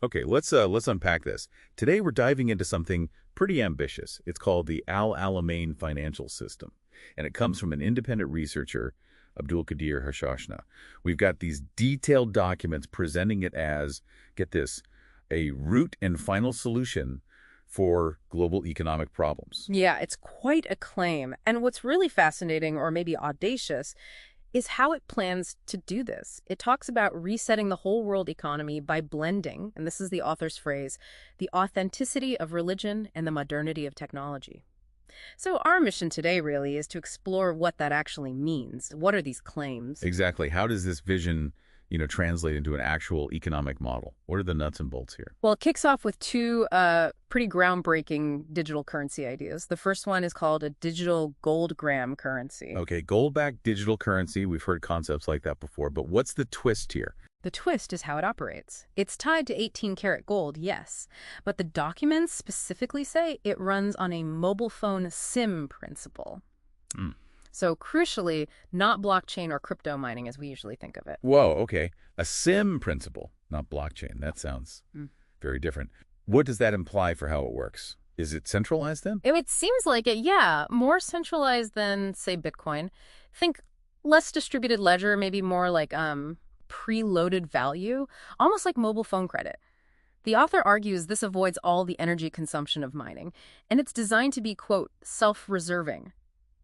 Okay, let's unpack this. Today we're diving into something pretty ambitious. It's called the Al-Alamein financial system, and it comes from an independent researcher, Abdul Qadir Hashashna. We've got these detailed documents presenting it as, get this, a root and final solution for global economic problems. Yeah, it's quite a claim. And what's really fascinating, or maybe audacious, is how it plans to do this. It talks about resetting the whole world economy by blending, and this is the author's phrase, the authenticity of religion and the modernity of technology. So our mission today really is to explore what that actually means. What are these claims? Exactly. How does this vision, translate into an actual economic model? What are the nuts and bolts here? Well, it kicks off with two pretty groundbreaking digital currency ideas. The first one is called a digital gold-gram currency. Okay, gold-backed digital currency. We've heard concepts like that before, but what's the twist here? The twist is how it operates. It's tied to 18-karat gold, yes, but the documents specifically say it runs on a mobile phone SIM principle. Mm. So crucially, not blockchain or crypto mining as we usually think of it. Whoa, okay. A SIM principle, not blockchain. That sounds very different. What does that imply for how it works? Is it centralized then? It seems like it, yeah. More centralized than, say, Bitcoin. Think less distributed ledger, maybe more like preloaded value, almost like mobile phone credit. The author argues this avoids all the energy consumption of mining, and it's designed to be, quote, self-reserving.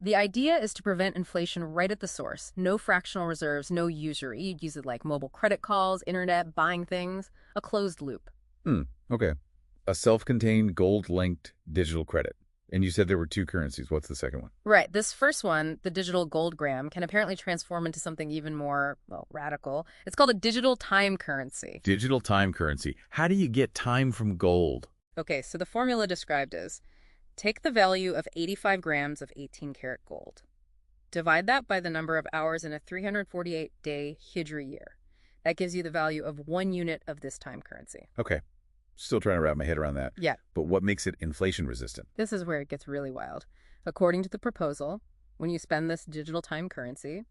The idea is to prevent inflation right at the source. No fractional reserves, no usury. You'd use it like mobile credit calls, internet, buying things, a closed loop. Okay. A self-contained gold-linked digital credit. And you said there were two currencies. What's the second one? Right. This first one, the digital gold gram, can apparently transform into something even more, well, radical. It's called a digital time currency. Digital time currency. How do you get time from gold? Okay, so the formula described is, take the value of 85 grams of 18-karat gold. Divide that by the number of hours in a 348-day Hijri year. That gives you the value of 1 unit of this time currency. Okay. Still trying to wrap my head around that. Yeah. But what makes it inflation resistant? This is where it gets really wild. According to the proposal, when you spend this digital time currency,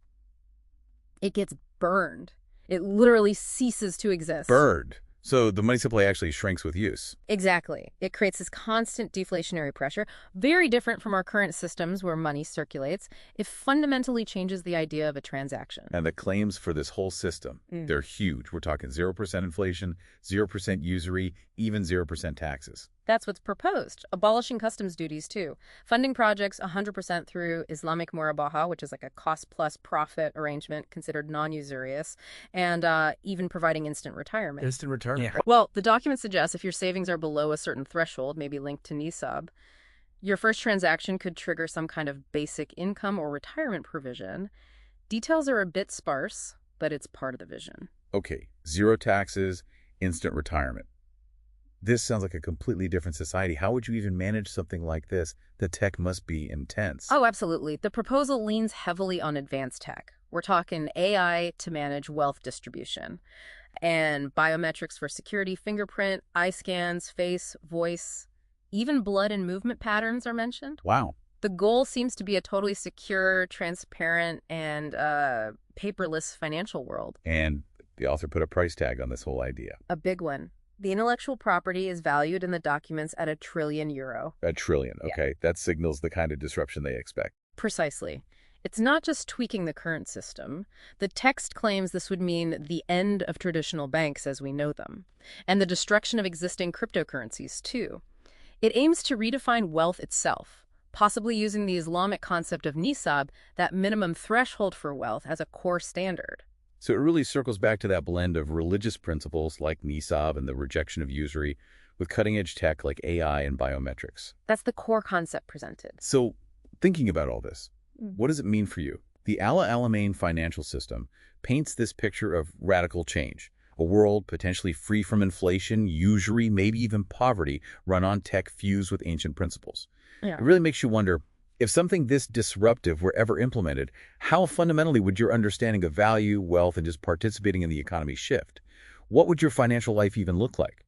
it gets burned. It literally ceases to exist. Burned. So the money supply actually shrinks with use. Exactly. It creates this constant deflationary pressure, very different from our current systems where money circulates. It fundamentally changes the idea of a transaction. And the claims for this whole system, they're huge. We're talking 0% inflation, 0% usury, even 0% taxes. That's what's proposed. Abolishing customs duties, too. Funding projects 100% through Islamic Murabaha, which is like a cost-plus profit arrangement considered non-usurious, and even providing instant retirement. Instant retirement. Yeah. Well, the document suggests if your savings are below a certain threshold, maybe linked to NISAB, your first transaction could trigger some kind of basic income or retirement provision. Details are a bit sparse, but it's part of the vision. Okay, zero taxes, instant retirement. This sounds like a completely different society. How would you even manage something like this? The tech must be intense. Oh, absolutely. The proposal leans heavily on advanced tech. We're talking AI to manage wealth distribution and biometrics for security, fingerprint, eye scans, face, voice, even blood and movement patterns are mentioned. Wow. The goal seems to be a totally secure, transparent, and paperless financial world. And the author put a price tag on this whole idea. A big one. The intellectual property is valued in the documents at €1 trillion. $1 trillion, okay. Yeah. That signals the kind of disruption they expect. Precisely. It's not just tweaking the current system. The text claims this would mean the end of traditional banks as we know them, and the destruction of existing cryptocurrencies, too. It aims to redefine wealth itself, possibly using the Islamic concept of nisab, that minimum threshold for wealth, as a core standard. So it really circles back to that blend of religious principles like nisab and the rejection of usury with cutting-edge tech like AI and biometrics. That's the core concept presented. So thinking about all this, what does it mean for you? The Al-Alamein financial system paints this picture of radical change, a world potentially free from inflation, usury, maybe even poverty, run on tech fused with ancient principles. Yeah. It really makes you wonder, if something this disruptive were ever implemented, how fundamentally would your understanding of value, wealth, and just participating in the economy shift? What would your financial life even look like?